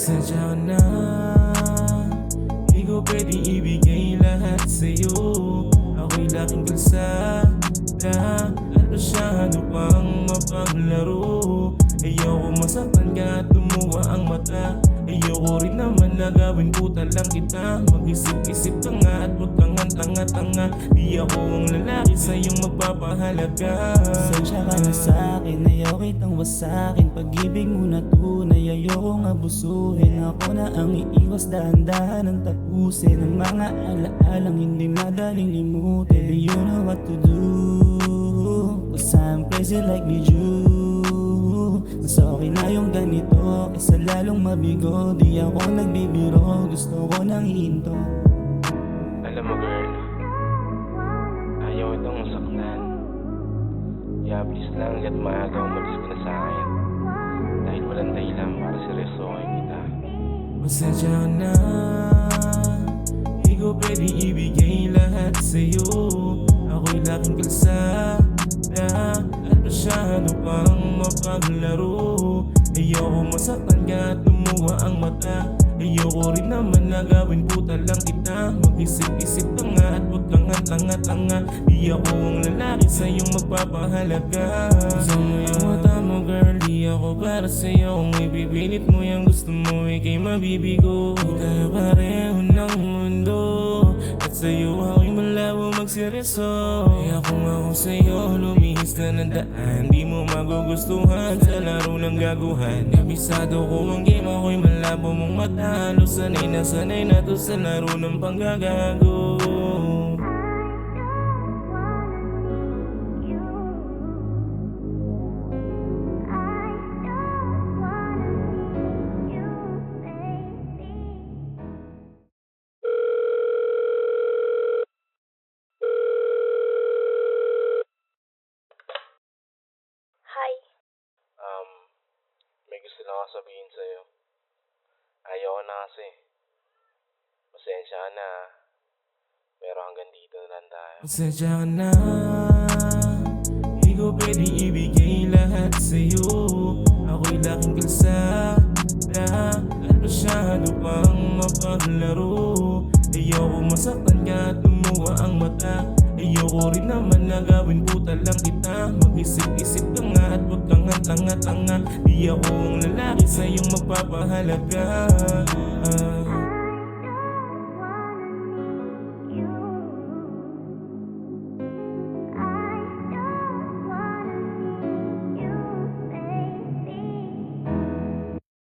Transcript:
Pasensya na, di ko pwedeng ibigay lahat sa'yo. Ako'y laking kalsada at masyado pang mapaglaro. Ayoko masaktan ka at lumuha ang mata. Ayoko rin naman na gawin puta lang kita. Mag-isip-isip ka nga at huwag kang tanga-tanga. Di ako ang lalaki sa iyong magpapahalaga. Pasensya ka na sa'kin, ayaw kitang wasakin. Pag-ibig mo na tunay, ayokong abusuhin. Ako na ang iiwas, dahan-dahan ang tapusin. Ang mga alaalang hindi madaling limutin. Baby, you know what to do, 'cause I'm crazy like Biju. Mas okay na yung ganito, kaysa lalong mabigo. Di ako nagbibiro, gusto ko nang hihinto. Alam mo girl, ayaw itong masaktan. Kaya please lang at maaga umalis ka na sa akin. Dahil walang dahilan para seryosohin kita. Pasensya na, di ko pwedeng ibigay lahat sa'yo. Ako'y laking kalsada at masyado pang mapaglaro. Ayoko masaktan ka at lumuha ang mata. Ayoko rin naman na gawin puta lang kita. Mag-isip-isip ka nga at huwag kang tanga-tanga. Di ako ang lalaki sa iyong magpapahalaga. Gusto mo yung mata mo girl, di ako para sa'yo. Kung ipipilit mo yung gusto mo, ika'y mabibigo. Di tayo pareho ng mundo at sa'yo ako'y malabo magseryoso. Kaya kung ako sa'yo, lumihis ka ng daan. Di mo magugustuhan sa laro ng gaguhan. Kabisado ko ang game, ako'y malabo mong matalo. Sanay na to sa laro ng panggagago. Hi. May gusto lang ako sabihin sa'yo. Ayaw ko na kasi. Pasensya ka na. Pero hanggang dito na lang tayo. Pasensya na, di ko pwedeng ibigay lahat sa'yo. Ako'y laking kalsada at masyado pang mapaglaro. Ayoko masaktan ka at lumuha ang mata. Ayoko rin naman na gawin puta lang kita. Mag-isip-isip ka nga at huwag kang tanga-tanga. Di ako ang lalaki sa iyong magpapahalaga.